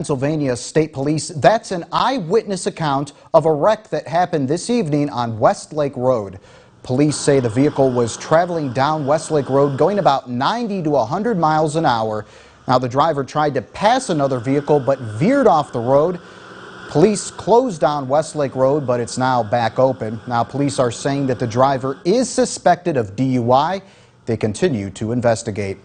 Pennsylvania State Police, that's an eyewitness account of a wreck that happened this evening on Westlake Road. Police say the vehicle was traveling down Westlake Road going about 90 to 100 miles an hour. Now the driver tried to pass another vehicle but veered off the road. Police closed down Westlake Road, but it's now back open. Now police are saying that the driver is suspected of DUI. They continue to investigate.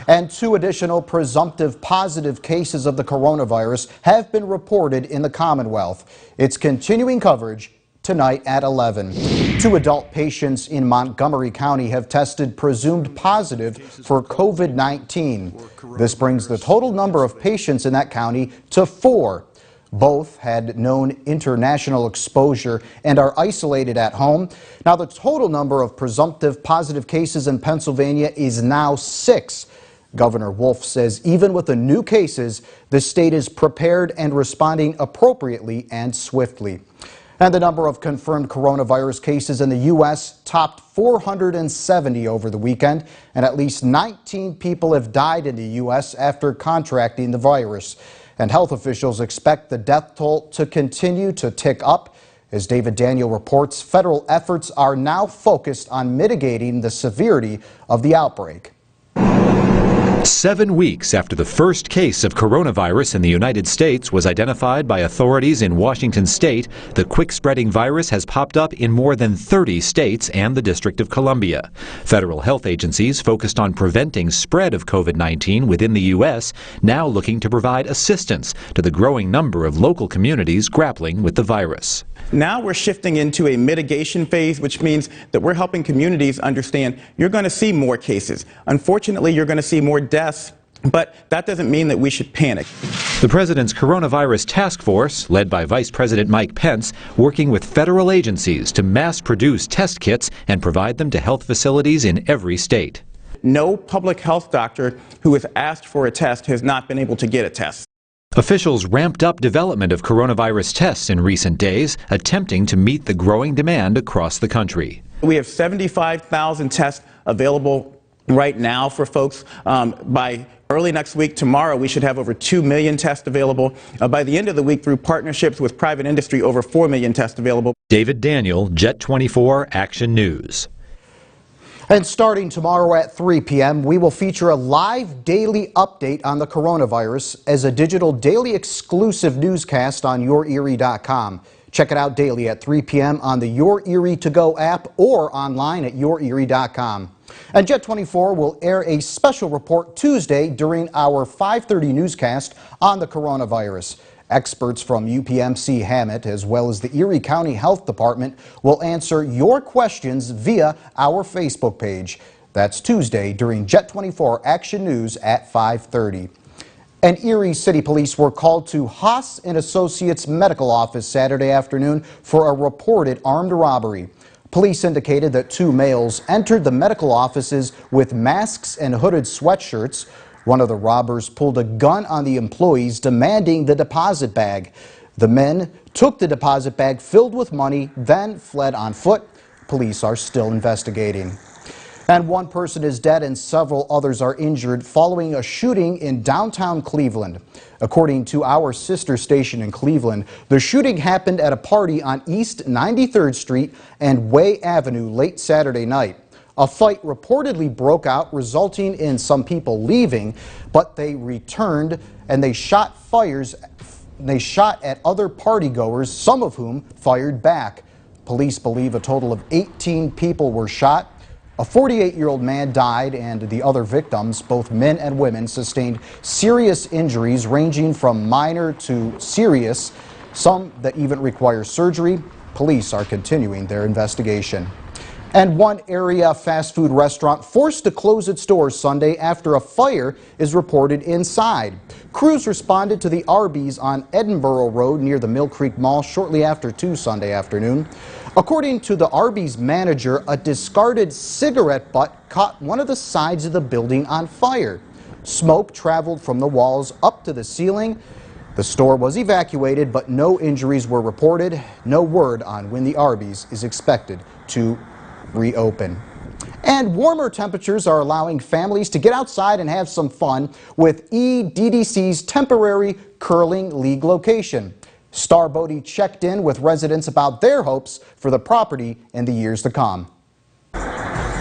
And 2 additional presumptive positive cases of the coronavirus have been reported in the Commonwealth. It's continuing coverage tonight at 11. 2 adult patients in Montgomery County have tested presumed positive for COVID-19. This brings the total number of patients in that county to 4. Both had known international exposure and are isolated at home. Now, the total number of presumptive positive cases in Pennsylvania is now 6. Governor Wolf says even with the new cases, the state is prepared and responding appropriately and swiftly. And the number of confirmed coronavirus cases in the U.S. topped 470 over the weekend, and at least 19 people have died in the U.S. after contracting the virus. And health officials expect the death toll to continue to tick up. As David Daniel reports, federal efforts are now focused on mitigating the severity of the outbreak. 7 weeks after the first case of coronavirus in the United States was identified by authorities in Washington state, the quick-spreading virus has popped up in more than 30 states and the District of Columbia. Federal health agencies focused on preventing spread of COVID-19 within the U.S. now looking to provide assistance to the growing number of local communities grappling with the virus. Now we're shifting into a mitigation phase, which means that we're helping communities understand you're going to see more cases. Unfortunately, you're going to see more deaths, but that doesn't mean that we should panic. The president's coronavirus task force, led by Vice President Mike Pence, working with federal agencies to mass produce test kits and provide them to health facilities in every state. No public health doctor who has asked for a test has not been able to get a test. Officials ramped up development of coronavirus tests in recent days, attempting to meet the growing demand across the country. We have 75,000 tests available right now for folks. By early next week, tomorrow, we should have over 2 million tests available. By the end of the week, through partnerships with private industry, over 4 million tests available. David Daniel, Jet 24 Action News. And starting tomorrow at 3 p.m., we will feature a live daily update on the coronavirus as a digital daily exclusive newscast on YourErie.com. Check it out daily at 3 p.m. on the Your Erie To Go app or online at YourErie.com. And Jet 24 will air a special report Tuesday during our 5:30 newscast on the coronavirus. Experts from UPMC Hammett, as well as the Erie County Health Department, will answer your questions via our Facebook page. That's Tuesday during Jet 24 Action News at 5:30. And Erie City Police were called to Haas & Associates Medical Office Saturday afternoon for a reported armed robbery. Police indicated that 2 males entered the medical offices with masks and hooded sweatshirts. One of the robbers pulled a gun on the employees, demanding the deposit bag. The men took the deposit bag filled with money, then fled on foot. Police are still investigating. And 1 person is dead and several others are injured following a shooting in downtown Cleveland. According to our sister station in Cleveland, the shooting happened at a party on East 93rd Street and Way Avenue late Saturday night. A fight reportedly broke out, resulting in some people leaving, but they returned and they shot at other partygoers, some of whom fired back. Police believe a total of 18 people were shot. A 48-year-old man died, and the other victims, both men and women, sustained serious injuries ranging from minor to serious, some that even require surgery. Police are continuing their investigation. And one area fast food restaurant forced to close its doors Sunday after a fire is reported inside. Crews responded to the Arby's on Edinburgh Road near the MILLCREEK Mall shortly after 2 Sunday afternoon. According to the Arby's manager, a discarded cigarette butt caught one of the sides of the building on fire. Smoke traveled from the walls up to the ceiling. The store was evacuated, but no injuries were reported. No word on when the Arby's is expected to reopen. And warmer temperatures are allowing families to get outside and have some fun with EDDC's temporary Curling League location. Star Bodie checked in with residents about their hopes for the property in the years to come.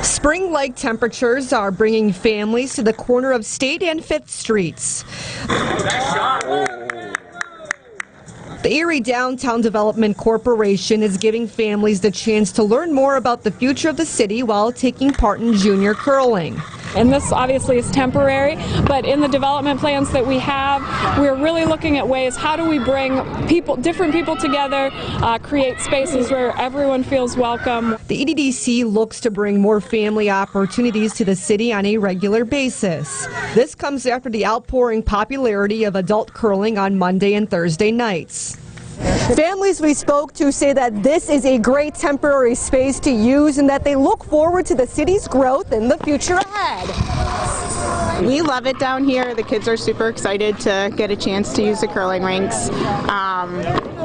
Spring-like temperatures are bringing families to the corner of State and 5th Streets. The Erie Downtown Development Corporation is giving families the chance to learn more about the future of the city while taking part in junior curling. And this obviously is temporary, but in the development plans that we have, we're really looking at ways, how do we bring different people together, create spaces where everyone feels welcome. The EDDC looks to bring more family opportunities to the city on a regular basis. This comes after the outpouring popularity of adult curling on Monday and Thursday nights. Families we spoke to say that this is a great temporary space to use and that they look forward to the city's growth in the future ahead. We love it down here. The kids are super excited to get a chance to use the curling rinks.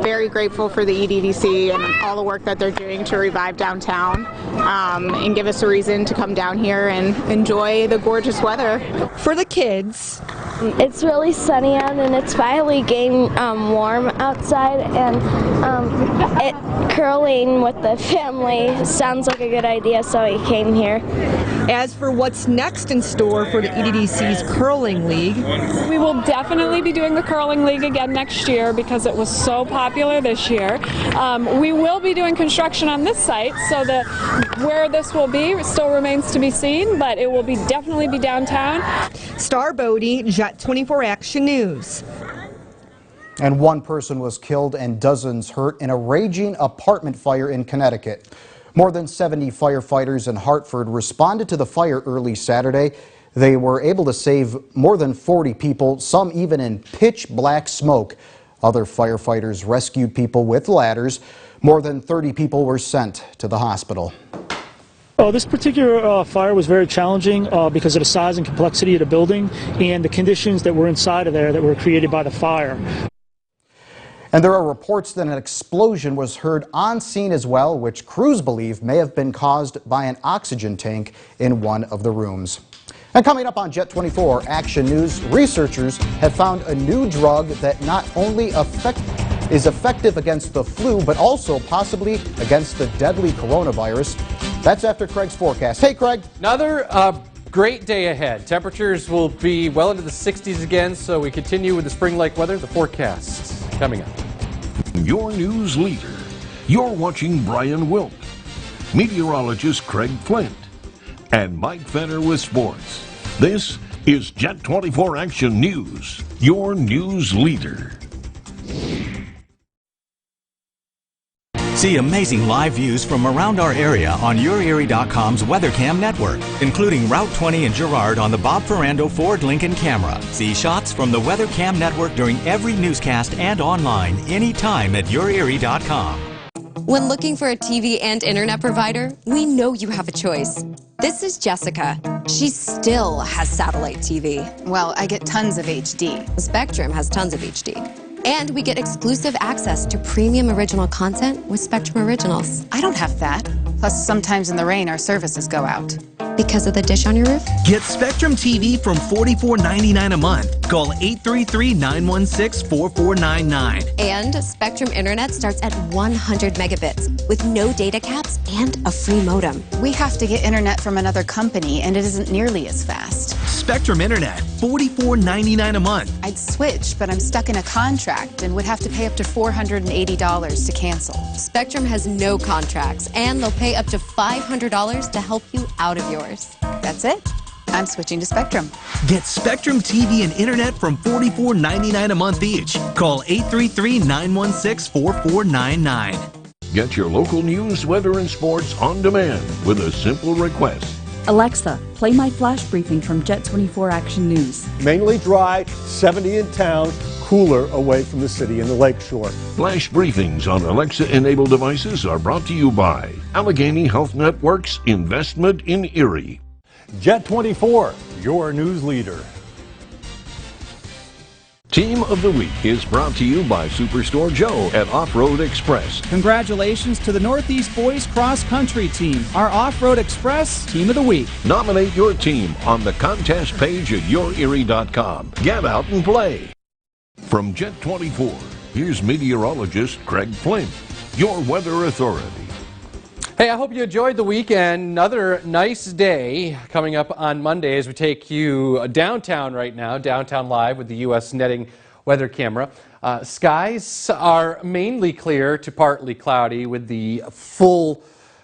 Very grateful for the EDDC and all the work that they're doing to revive downtown and give us a reason to come down here and enjoy the gorgeous weather. For the kids, it's really sunny out and it's finally getting warm outside, and curling with the family sounds like a good idea, so we came here. As for what's next in store for the EDDC's Curling League, we will definitely be doing the Curling League again next year because it was so popular this year. We will be doing construction on this site, so that where this will be still remains to be seen, but it will definitely be downtown. Star Bodie, Jet 24 Action News. And one person was killed and dozens hurt in a raging apartment fire in Connecticut. More than 70 firefighters in Hartford responded to the fire early Saturday. They were able to save more than 40 people, some even in pitch black smoke. Other firefighters rescued people with ladders. More than 30 people were sent to the hospital. This particular fire was very challenging because of the size and complexity of the building and the conditions that were inside of there that were created by the fire. And there are reports that an explosion was heard on scene as well, which crews believe may have been caused by an oxygen tank in one of the rooms. And coming up on Jet 24 Action News, researchers have found a new drug that not only is effective against the flu, but also possibly against the deadly coronavirus. That's after Craig's forecast. Hey, Craig. Another great day ahead. Temperatures will be well into the 60s again, so we continue with the spring-like weather. The forecast coming up. Your news leader. You're watching Brian Wilk, meteorologist Craig Flint, and Mike Fenner with sports. This is Jet 24 Action News, your news leader. See amazing live views from around our area on YourErie.com's WeatherCam network, including Route 20 in Girard on the Bob Ferrando Ford Lincoln camera. See shots from the WeatherCam network during every newscast and online anytime at YourErie.com. When looking for a TV and internet provider, we know you have a choice. This is Jessica. She still has satellite TV. Well, I get tons of HD. Spectrum has tons of HD. And we get exclusive access to premium original content with Spectrum Originals. I don't have that. Plus, sometimes in the rain, our services go out. Because of the dish on your roof? Get Spectrum TV from $44.99 a month. Call 833-916-4499. And Spectrum Internet starts at 100 megabits with no data caps and a free modem. We have to get internet from another company, and it isn't nearly as fast. Spectrum Internet, $44.99 a month. I'd switch, but I'm stuck in a contract and would have to pay up to $480 to cancel. Spectrum has no contracts, and they'll pay up to $500 to help you out of yours. That's it. I'm switching to Spectrum. Get Spectrum TV and Internet from $44.99 a month each. Call 833-916-4499. Get your local news, weather, and sports on demand with a simple request. Alexa, play my flash briefing from Jet 24 Action News. Mainly dry, 70 in town, cooler away from the city and the lakeshore. Flash briefings on Alexa-enabled devices are brought to you by Allegheny Health Network's Investment in Erie. Jet 24, your news leader. Team of the Week is brought to you by Superstore Joe at Off-Road Express. Congratulations to the Northeast Boys Cross Country Team, our Off-Road Express Team of the Week. Nominate your team on the contest page at YourErie.com. Get out and play. From Jet 24, here's meteorologist Craig Flynn, your weather authority. Hey, I hope you enjoyed the weekend. Another nice day coming up on Monday as we take you downtown right now, downtown live with the U.S. Netting weather camera. Skies are mainly clear to partly cloudy with the full,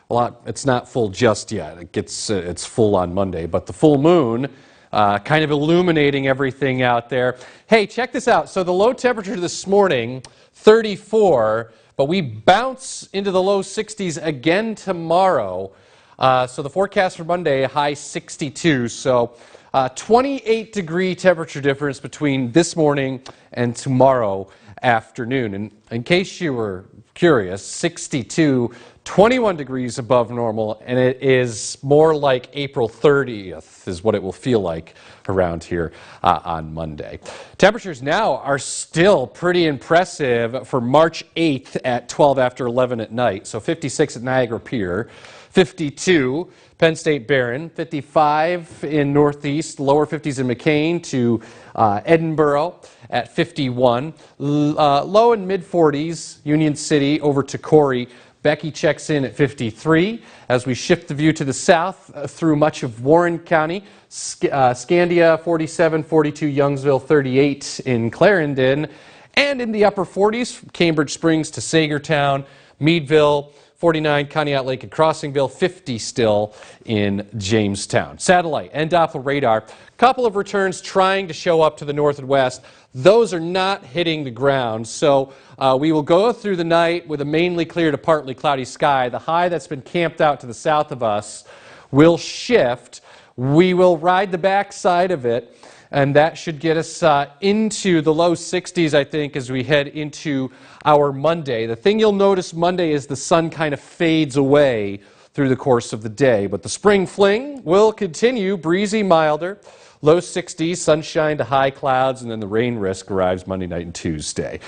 well, it's not full just yet. It's full on Monday, but the full moon kind of illuminating everything out there. Hey, check this out. So the low temperature this morning, 34. But we bounce into the low 60s again tomorrow. So the forecast for Monday, high 62. So 28-degree temperature difference between this morning and tomorrow afternoon. And in case you were curious, 62, 21 degrees above normal, and it is more like April 30th is what it will feel like around here on Monday. Temperatures now are still pretty impressive for March 8th at 12 after 11 at night. So 56 at Niagara Pier, 52 Penn State Barron, 55 in Northeast, lower 50s in McCain to Edinburgh at 51. Low and mid 40s, Union City over to Corey. Becky checks in at 53. As we shift the view to the south through much of Warren County, Scandia 47, 42, Youngsville 38 in Clarendon, and in the upper 40s from Cambridge Springs to Sagertown, Meadville 49, Conneaut Lake and Crossingville, 50 still in Jamestown. Satellite and Doppler radar, couple of returns trying to show up to the north and west. Those are not hitting the ground, so we will go through the night with a mainly clear to partly cloudy sky. The high that's been camped out to the south of us will shift. We will ride the backside of it, and that should get us into the low 60s, I think, as we head into our Monday. The thing you'll notice Monday is the sun kind of fades away through the course of the day, but the spring fling will continue, breezy, milder. Low 60s, sunshine to high clouds, and then the rain risk arrives Monday night and Tuesday.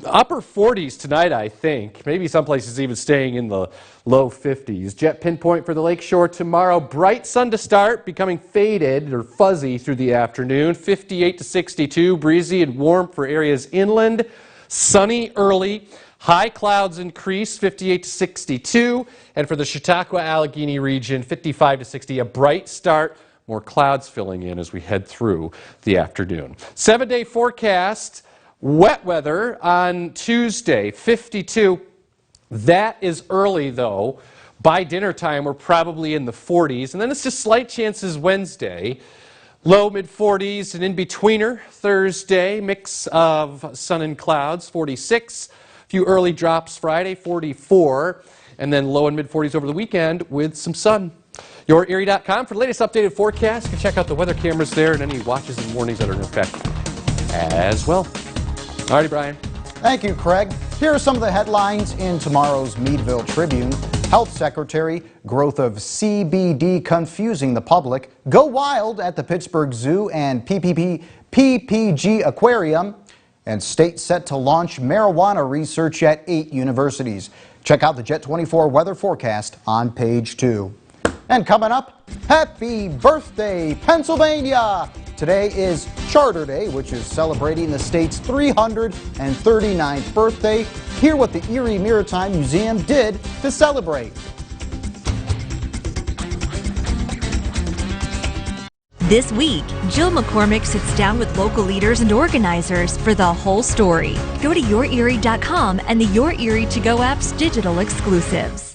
Upper 40s tonight, I think. Maybe some places even staying in the low 50s. Jet pinpoint for the lakeshore tomorrow. Bright sun to start, becoming faded or fuzzy through the afternoon. 58 to 62, breezy and warm for areas inland. Sunny early. High clouds increase, 58 to 62. And for the Chautauqua Allegheny region, 55 to 60, a bright start. More clouds filling in as we head through the afternoon. 7-day forecast, wet weather on Tuesday, 52. That is early though. By dinner time, we're probably in the 40s. And then it's just slight chances Wednesday. Low mid 40s and in-betweener Thursday, mix of sun and clouds, 46. A few early drops Friday, 44. And then low and mid 40s over the weekend with some sun. YourErie.com for the latest updated forecast. You can check out the weather cameras there and any watches and warnings that are in effect as well. All righty, Brian. Thank you, Craig. Here are some of the headlines in tomorrow's Meadville Tribune. Health Secretary, growth of CBD confusing the public. Go wild at the Pittsburgh Zoo and PPG Aquarium. And state set to launch marijuana research at 8 universities. Check out the Jet 24 weather forecast on page 2. And coming up, happy birthday, Pennsylvania! Today is Charter Day, which is celebrating the state's 339th birthday. Hear what the Erie Maritime Museum did to celebrate. This week, Jill McCormick sits down with local leaders and organizers for the whole story. Go to YourErie.com and the Your Erie To Go app's digital exclusives.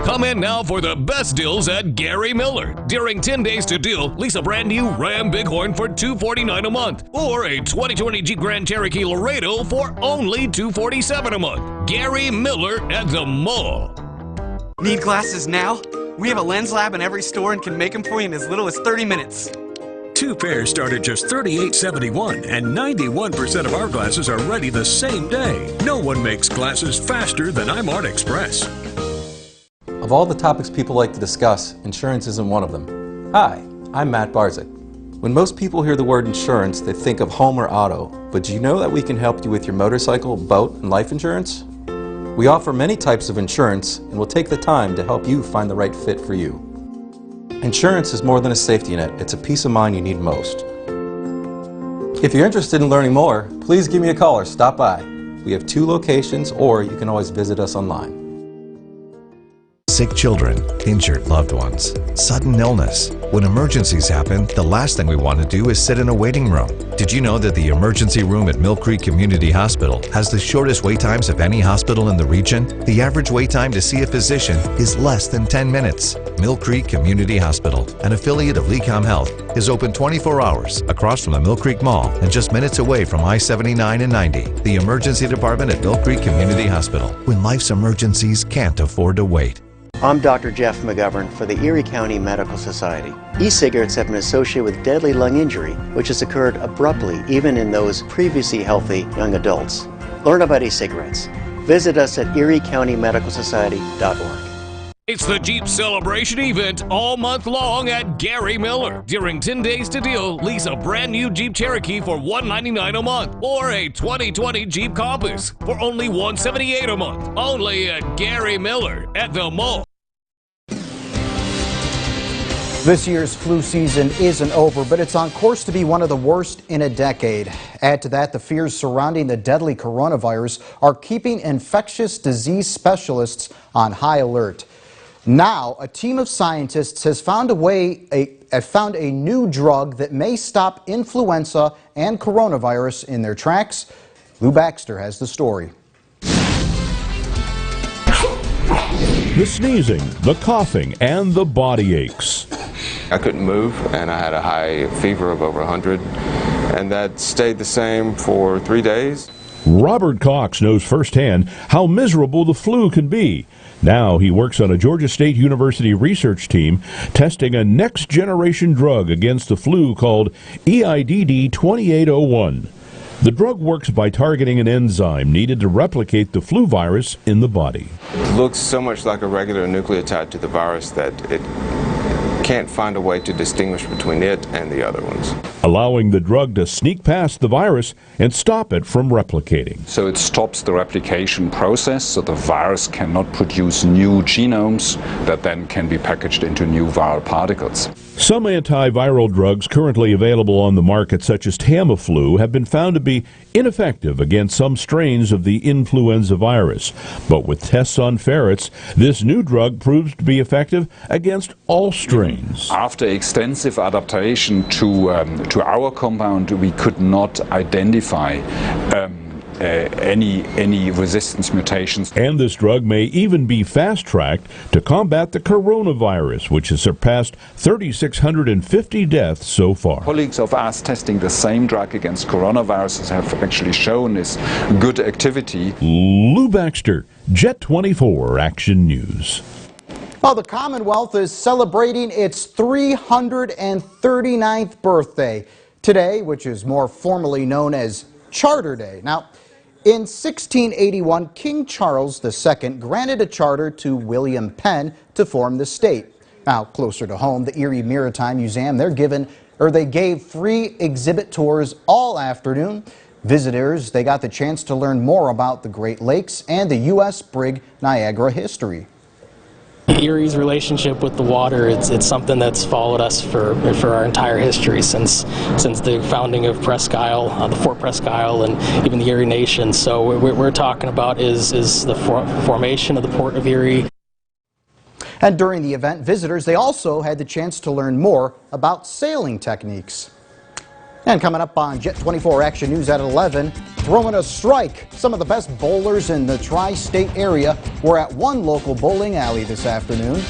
Come in now for the best deals at Gary Miller. During 10 days to deal, lease a brand new Ram Bighorn for $249 a month or a 2020 Jeep Grand Cherokee Laredo for only $247 a month. Gary Miller at the mall. Need glasses now? We have a lens lab in every store and can make them for you in as little as 30 minutes. 2 pairs start at just $38.71, and 91% of our glasses are ready the same day. No one makes glasses faster than iMart Express. Of all the topics people like to discuss, insurance isn't one of them. Hi, I'm Matt Barzik. When most people hear the word insurance, they think of home or auto, but do you know that we can help you with your motorcycle, boat, and life insurance? We offer many types of insurance, and we'll take the time to help you find the right fit for you. Insurance is more than a safety net, it's a peace of mind you need most. If you're interested in learning more, please give me a call or stop by. We have 2 locations, or you can always visit us online. Sick children, injured loved ones, sudden illness. When emergencies happen, the last thing we want to do is sit in a waiting room. Did you know that the emergency room at MILLCREEK Community Hospital has the shortest wait times of any hospital in the region? The average wait time to see a physician is less than 10 minutes. MILLCREEK Community Hospital, an affiliate of LECOM Health, is open 24 hours across from the MILLCREEK Mall and just minutes away from I-79 and 90. The emergency department at MILLCREEK Community Hospital, when life's emergencies can't afford to wait. I'm Dr. Jeff McGovern for the Erie County Medical Society. E-cigarettes have been associated with deadly lung injury, which has occurred abruptly even in those previously healthy young adults. Learn about e-cigarettes. Visit us at eriecountymedicalsociety.org. It's the Jeep Celebration event all month long at Gary Miller. During 10 days to deal, lease a brand new Jeep Cherokee for $199 a month or a 2020 Jeep Compass for only $178 a month. Only at Gary Miller at the mall. This year's flu season isn't over, but it's on course to be one of the worst in a decade. Add to that, the fears surrounding the deadly coronavirus are keeping infectious disease specialists on high alert. Now, a team of scientists has found a new drug that may stop influenza and coronavirus in their tracks. Lou Baxter has the story. The sneezing, the coughing, and the body aches. I couldn't move, and I had a high fever of over 100, and that stayed the same for 3 days. Robert Cox knows firsthand how miserable the flu can be. Now he works on a Georgia State University research team testing a next-generation drug against the flu called EIDD-2801. The drug works by targeting an enzyme needed to replicate the flu virus in the body. It looks so much like a regular nucleotide to the virus that it can't find a way to distinguish between it and the other ones, allowing the drug to sneak past the virus and stop it from replicating. So it stops the replication process, so the virus cannot produce new genomes that then can be packaged into new viral particles. Some antiviral drugs currently available on the market, such as Tamiflu, have been found to be ineffective against some strains of the influenza virus. But with tests on ferrets, this new drug proves to be effective against all strains. After extensive adaptation to our compound, we could not identify any resistance mutations. And this drug may even be fast-tracked to combat the coronavirus, which has surpassed 3,650 deaths so far. Colleagues of us testing the same drug against coronaviruses have actually shown this good activity. Lou Baxter, Jet 24 Action News. Well, the Commonwealth is celebrating its 339th birthday today, which is more formally known as Charter Day. Now, in 1681, King Charles II granted a charter to William Penn to form the state. Now, closer to home, the Erie Maritime Museum, they gave free exhibit tours all afternoon. Visitors, they got the chance to learn more about the Great Lakes and the U.S. Brig Niagara history. Erie's relationship with the water, it's something that's followed us for our entire history since the founding of Presque Isle, the Fort Presque Isle, and even the Erie Nation. So what we're talking about is the formation of the Port of Erie. And during the event, visitors, they also had the chance to learn more about sailing techniques. And coming up on Jet 24 Action News at 11, throwing a strike. Some of the best bowlers in the tri-state area were at one local bowling alley this afternoon.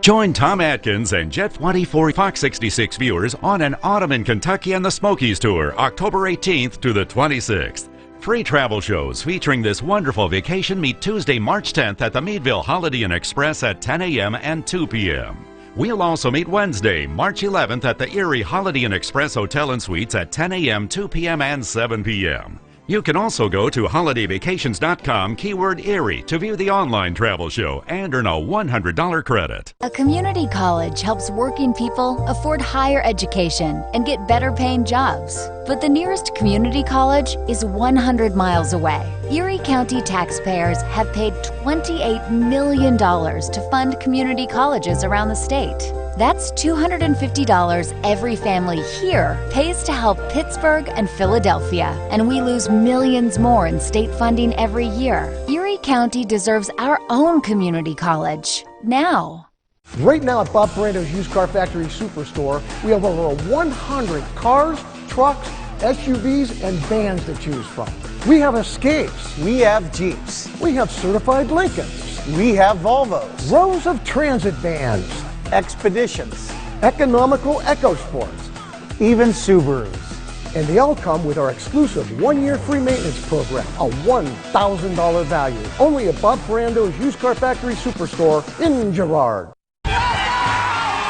Join Tom Atkins and Jet 24 Fox 66 viewers on an Autumn in Kentucky and the Smokies tour, October 18th to the 26th. Free travel shows featuring this wonderful vacation meet Tuesday, March 10th at the Meadville Holiday Inn Express at 10 a.m. and 2 p.m. We'll also meet Wednesday, March 11th at the Erie Holiday Inn Express Hotel and Suites at 10 a.m., 2 p.m. and 7 p.m. You can also go to holidayvacations.com keyword Erie to view the online travel show and earn a $100 credit. A community college helps working people afford higher education and get better paying jobs. But the nearest community college is 100 miles away. Erie County taxpayers have paid $28 million to fund community colleges around the state. That's $250 every family here pays to help Pittsburgh and Philadelphia, and we lose millions more in state funding every year. Erie County deserves our own community college now. Right now at Bob Brando's Used Car Factory Superstore, we have over 100 cars, trucks, SUVs, and vans to choose from. We have Escapes. We have Jeeps. We have certified Lincolns. We have Volvos. Rows of transit vans. Expeditions. Economical EcoSports. Even Subarus. And they all come with our exclusive 1-year free maintenance program, a $1,000 value. Only at Bob Brando's Used Car Factory Superstore in Girard.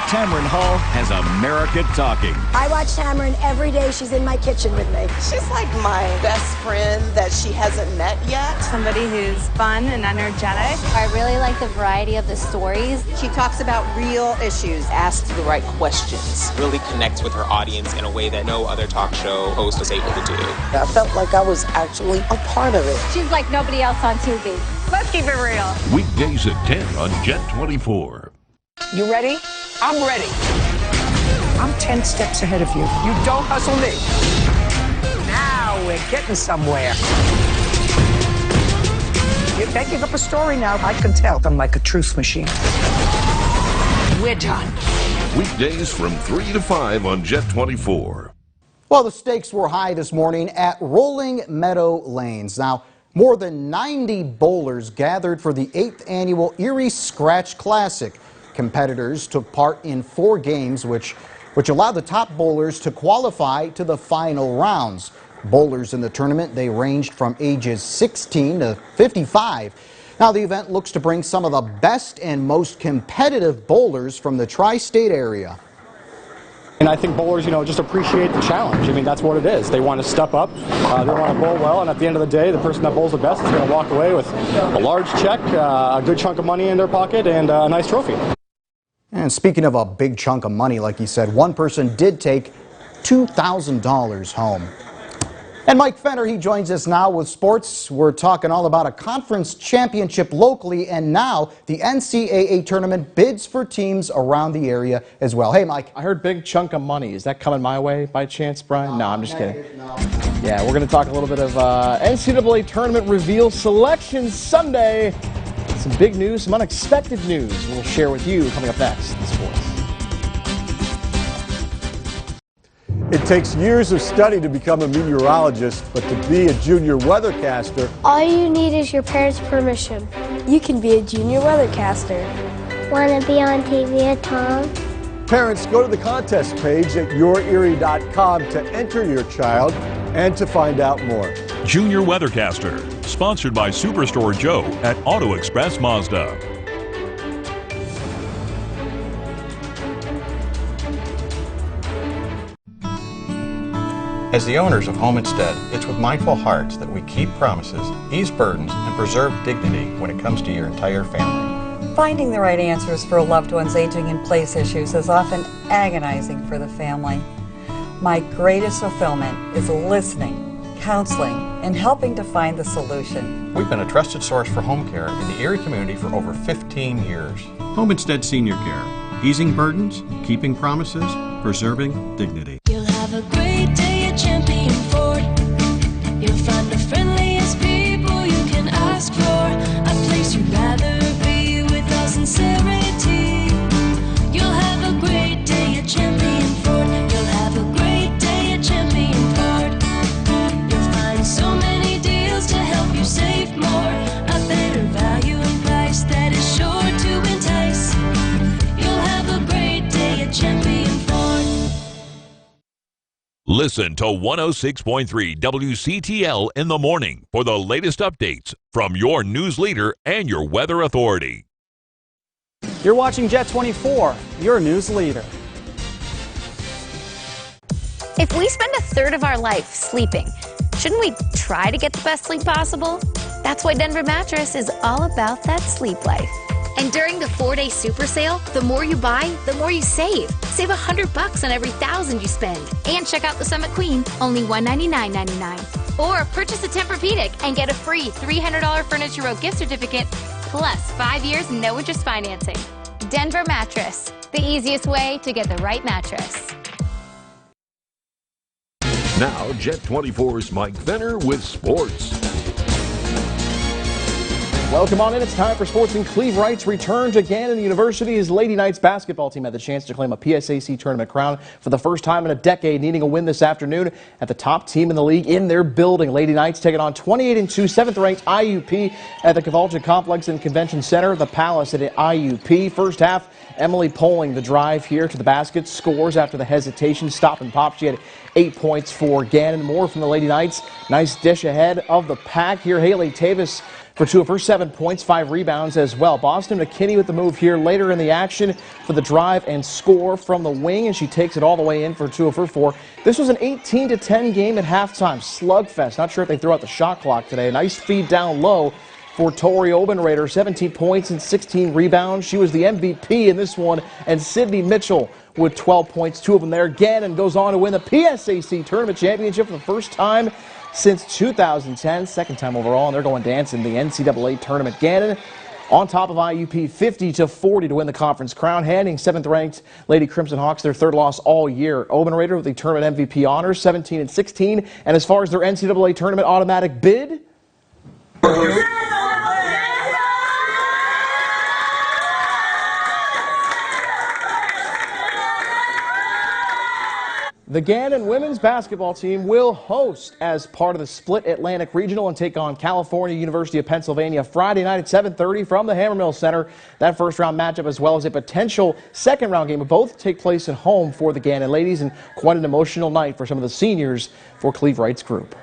Tamron Hall has America talking. I watch Tamron every day. She's in my kitchen with me. She's like my best friend that she hasn't met yet. Somebody who's fun and energetic. I really like the variety of the stories. She talks about real issues, asks the right questions. Really connects with her audience in a way that no other talk show host was able to do. I felt like I was actually a part of it. She's like nobody else on TV. Let's keep it real. Weekdays at 10 on Jet 24. You ready? I'm ready. I'm 10 steps ahead of you. You don't hustle me. Now we're getting somewhere. You're making up a story now. I can tell. I'm like a truth machine. We're done. Weekdays from 3 to 5 on Jet 24. Well, the stakes were high this morning at Rolling Meadow Lanes. Now, more than 90 bowlers gathered for the 8th annual Erie Scratch Classic. Competitors took part in 4 games, which allowed the top bowlers to qualify to the final rounds. Bowlers in the tournament, they ranged from ages 16 to 55. Now, the event looks to bring some of the best and most competitive bowlers from the tri-state area. And I think bowlers, just appreciate the challenge. I mean, that's what it is. They want to step up, they want to bowl well, and at the end of the day, the person that bowls the best is going to walk away with a large check, a good chunk of money in their pocket, and a nice trophy. And speaking of a big chunk of money, like you said, one person did take $2,000 home. And Mike Fenner, he joins us now with sports. We're talking all about a conference championship locally, and now the NCAA tournament bids for teams around the area as well. Hey, Mike. I heard big chunk of money. Is that coming my way by chance, Brian? No, I'm just kidding. No. Yeah, we're going to talk a little bit of NCAA tournament reveal selection Sunday. Some big news, some unexpected news we'll share with you coming up next in sports. It takes years of study to become a meteorologist, but to be a junior weathercaster, all you need is your parents' permission. You can be a junior weathercaster. Want to be on TV at Tom? Parents, go to the contest page at yourerie.com to enter your child and to find out more. Junior Weathercaster, sponsored by Superstore Joe at Auto Express Mazda. As the owners of Home Instead, it's with mindful hearts that we keep promises, ease burdens, and preserve dignity when it comes to your entire family. Finding the right answers for a loved one's aging in place issues is often agonizing for the family. My greatest fulfillment is listening, counseling, and helping to find the solution. We've been a trusted source for home care in the Erie community for over 15 years. Home Instead Senior Care. Easing burdens, keeping promises, preserving dignity. You'll have a great day at Champion Ford. You'll find the friendliest people you can ask for. A place you'd rather be with our sincerity. You'll have a great day at Champion Ford. You'll have a great day at Champion Ford. You'll find so many deals to help you save more. A better value and price that is sure to entice. You'll have a great day at Champion Ford. Listen to 106.3 WCTL in the morning for the latest updates from your news leader and your weather authority. You're watching Jet 24, your news leader. If we spend a third of our life sleeping, shouldn't we try to get the best sleep possible? That's why Denver Mattress is all about that sleep life. And during the 4-day super sale, the more you buy, the more you save. Save $100 on every $1,000 you spend. And check out the Summit Queen, only $199.99. Or purchase a Tempur-Pedic and get a free $300 Furniture Row gift certificate, plus 5 years no interest financing. Denver Mattress, the easiest way to get the right mattress. Now, Jet 24's Mike Fenner with sports. Welcome on in. It's time for sports, and Cleve Wright's return to Gannon University. His Lady Knights basketball team had the chance to claim a PSAC tournament crown for the first time in a decade, needing a win this afternoon at the top team in the league in their building. Lady Knights taking on 28-2, 7th-ranked IUP at the Cavalcant Complex and Convention Center, the Palace at IUP. First half, Emily Poling, the drive here to the basket, scores after the hesitation, stop and pop. She had 8 points for Gannon. More from the Lady Knights. Nice dish ahead of the pack here. Haley Tavis for 2 of her 7 points, 5 rebounds as well. Boston McKinney with the move here later in the action for the drive and score from the wing, and she takes it all the way in for 2 of her 4. This was an 18-10 game at halftime. Slugfest. Not sure if they threw out the shot clock today. Nice feed down low for Tori Obenrader, 17 points and 16 rebounds. She was the MVP in this one, and Sydney Mitchell with 12 points, 2 of them there. Gannon goes on to win the PSAC Tournament Championship for the first time since 2010, second time overall, and they're going dancing the NCAA Tournament. Gannon on top of IUP 50-40 to win the conference crown, handing 7th-ranked Lady Crimson Hawks their 3rd loss all year. Obenrader with the tournament MVP honors, 17-16, and as far as their NCAA Tournament automatic bid, the Gannon women's basketball team will host as part of the Split Atlantic Regional and take on California University of Pennsylvania Friday night at 7:30 from the Hammermill Center. That first-round matchup as well as a potential second-round game will both take place at home for the Gannon ladies, and quite an emotional night for some of the seniors for Cleve Wright's group.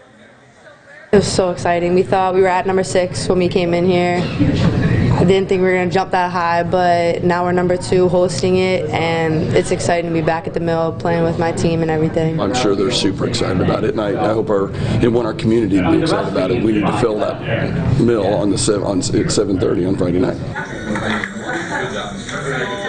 It was so exciting. We thought we were at number 6 when we came in here. I didn't think we were going to jump that high, but now we're number 2 hosting it, and it's exciting to be back at the Mill playing with my team and everything. I'm sure they're super excited about it, and I hope our community will be excited about it. We need to fill that Mill at 7:30 on Friday night.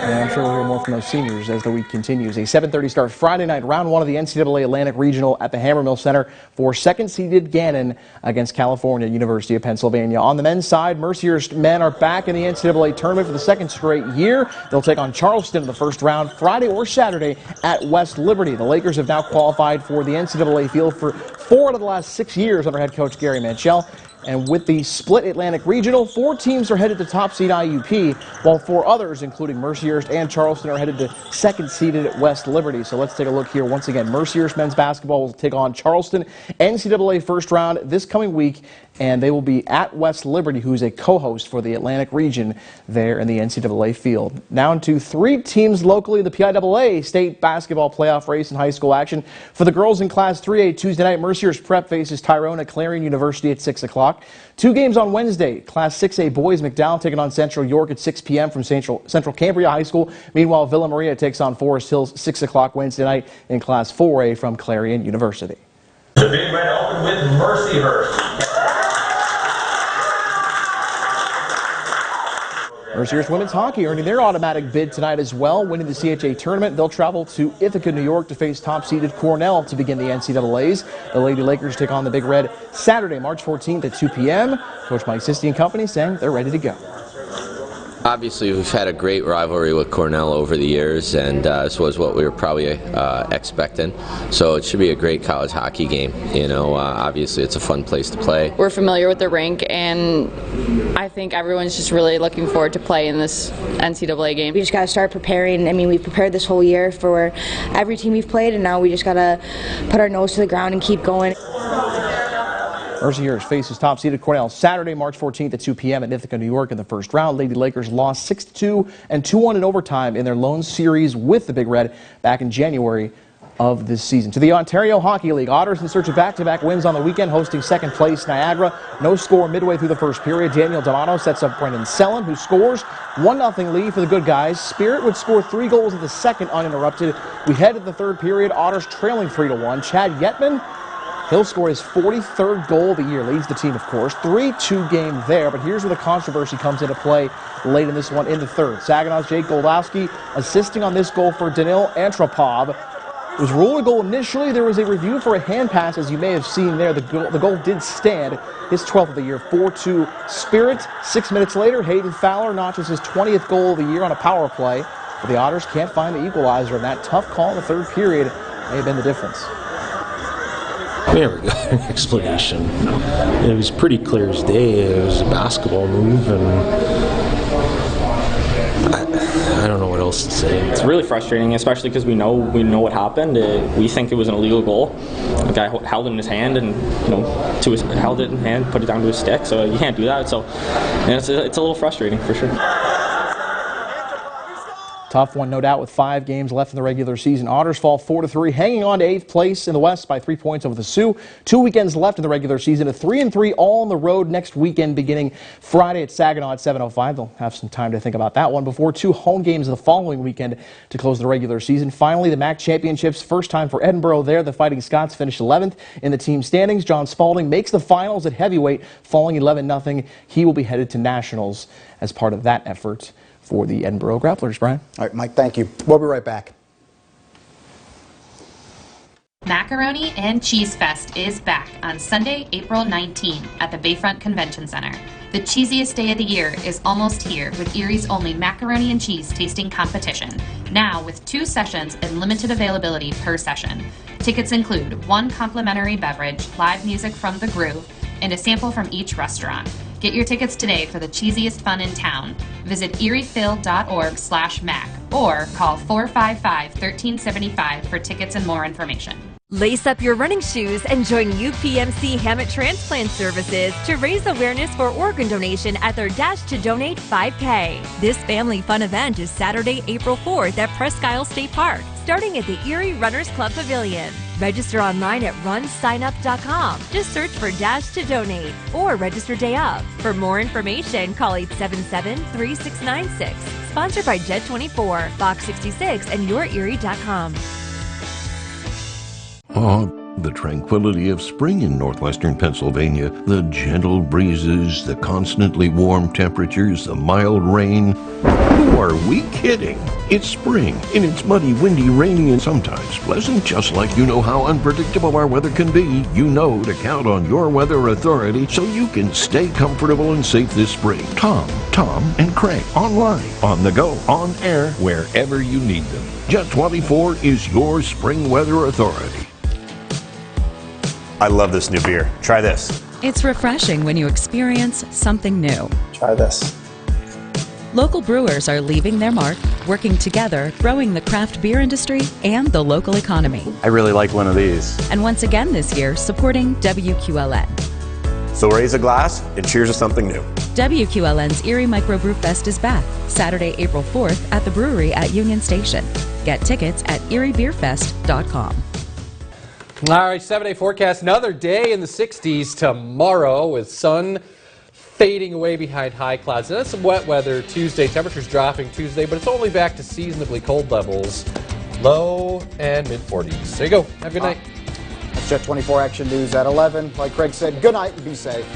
Yeah, I'm sure we'll hear more from those seniors as the week continues. A 7:30 start Friday night, round 1 of the NCAA Atlantic Regional at the Hammermill Center for second-seeded Gannon against California University of Pennsylvania. On the men's side, Mercyhurst men are back in the NCAA tournament for the 2nd straight year. They'll take on Charleston in the first round Friday or Saturday at West Liberty. The Lakers have now qualified for the NCAA field for 4 out of the last 6 years under head coach Gary Manchell. And with the Split Atlantic Regional, 4 teams are headed to top seed IUP, while 4 others, including Mercyhurst and Charleston, are headed to second seeded at West Liberty. So let's take a look here once again. Mercyhurst men's basketball will take on Charleston, NCAA first round this coming week, and they will be at West Liberty, who's a co-host for the Atlantic region there in the NCAA field. Down to 3 teams locally in the PIAA state basketball playoff race in high school action. For the girls in Class 3A Tuesday night, Mercyhurst Prep faces Tyrone at Clarion University at 6 o'clock. 2 games on Wednesday. Class 6A boys, McDowell taking on Central York at 6 p.m. from Central Cambria High School. Meanwhile, Villa Maria takes on Forest Hills 6 o'clock Wednesday night in Class 4A from Clarion University. The Big Red Open with Mercyhurst. Mercyhurst women's hockey earning their automatic bid tonight as well, winning the CHA tournament. They'll travel to Ithaca, New York to face top-seeded Cornell to begin the NCAAs. The Lady Lakers take on the Big Red Saturday, March 14th at 2 p.m. Coach Mike Sisti and company saying they're ready to go. Obviously, we've had a great rivalry with Cornell over the years, and this was what we were probably expecting. So it should be a great college hockey game. You know, obviously it's a fun place to play. We're familiar with the rink, and I think everyone's just really looking forward to play in this NCAA game. We just got to start preparing. I mean, we prepared this whole year for every team we've played, and now we just got to put our nose to the ground and keep going. Mercyhurst faces top-seeded Cornell Saturday, March 14th at 2 p.m. at Ithaca, New York in the first round. Lady Lakers lost 6-2 and 2-1 in overtime in their lone series with the Big Red back in January of this season. To the Ontario Hockey League, Otters in search of back-to-back wins on the weekend, hosting second place Niagara. No score midway through the first period. Daniel D'Amato sets up Brendan Sellen, who scores 1-0 lead for the good guys. Spirit would score 3 goals in the second uninterrupted. We head to the third period, Otters trailing 3-1. Chad Yetman He'll score his 43rd goal of the year, leads the team, of course. 3-2 game there, but here's where the controversy comes into play late in this one in the third. Saginaw's Jake Goldowski assisting on this goal for Danil Antropov. It was ruled a goal initially. There was a review for a hand pass, as you may have seen there. The goal did stand. His 12th of the year, 4-2 Spirit. 6 minutes later, Hayden Fowler notches his 20th goal of the year on a power play. But the Otters can't find the equalizer, and that tough call in the third period may have been the difference. We never got an explanation. It was pretty clear as day. It was a basketball move, and I don't know what else to say. It's really frustrating, especially because we know what happened. We think it was an illegal goal. The guy held it in his hand and held it in his hand, put it down to his stick. So you can't do that. So it's a little frustrating for sure. Tough one, no doubt, with 5 games left in the regular season. Otters fall 4-3, hanging on to 8th place in the West by 3 points over the Sioux. 2 weekends left in the regular season, a 3-3 all on the road next weekend, beginning Friday at Saginaw at 7:05. They'll have some time to think about that one before 2 home games the following weekend to close the regular season. Finally, the MAC Championships, first time for Edinburgh there. The Fighting Scots finished 11th in the team standings. John Spalding makes the finals at heavyweight, falling 11-0. He will be headed to nationals as part of that effort for the Edinburgh Grapplers. Brian? All right, Mike, thank you. We'll be right back. Macaroni and Cheese Fest is back on Sunday, April 19 at the Bayfront Convention Center. The cheesiest day of the year is almost here with Erie's only macaroni and cheese tasting competition, now with 2 sessions and limited availability per session. Tickets include 1 complimentary beverage, live music from The Groove, and a sample from each restaurant. Get your tickets today for the cheesiest fun in town. Visit eriephil.org/mac or call 455-1375 for tickets and more information. Lace up your running shoes and join UPMC Hammock Transplant Services to raise awareness for organ donation at their Dash to Donate 5K. This family fun event is Saturday, April 4th at Presque Isle State Park, starting at the Erie Runners Club Pavilion. Register online at runsignup.com. Just search for Dash to Donate or register day of. For more information, call 877-3696. Sponsored by Jet24, Fox 66, and YourErie.com. Oh, the tranquility of spring in northwestern Pennsylvania, the gentle breezes, the constantly warm temperatures, the mild rain. Who are we kidding? It's spring, and it's muddy, windy, rainy, and sometimes pleasant. Just like you know how unpredictable our weather can be, you know to count on your weather authority so you can stay comfortable and safe this spring. Tom, and Craig, online, on the go, on air, wherever you need them. Jet24 is your spring weather authority. I love this new beer. Try this. It's refreshing when you experience something new. Try this. Local brewers are leaving their mark, working together, growing the craft beer industry and the local economy. I really like one of these. And once again this year, supporting WQLN. So raise a glass and cheers to something new. WQLN's Erie Microbrew Fest is back, Saturday, April 4th at the brewery at Union Station. Get tickets at eriebeerfest.com. All right, 7-day forecast. Another day in the 60s tomorrow with sun fading away behind high clouds. And then some wet weather Tuesday. Temperatures dropping Tuesday, but it's only back to seasonably cold levels. Low and mid-40s. There you go. Have a good night. That's Jet 24 Action News at 11. Like Craig said, good night and be safe.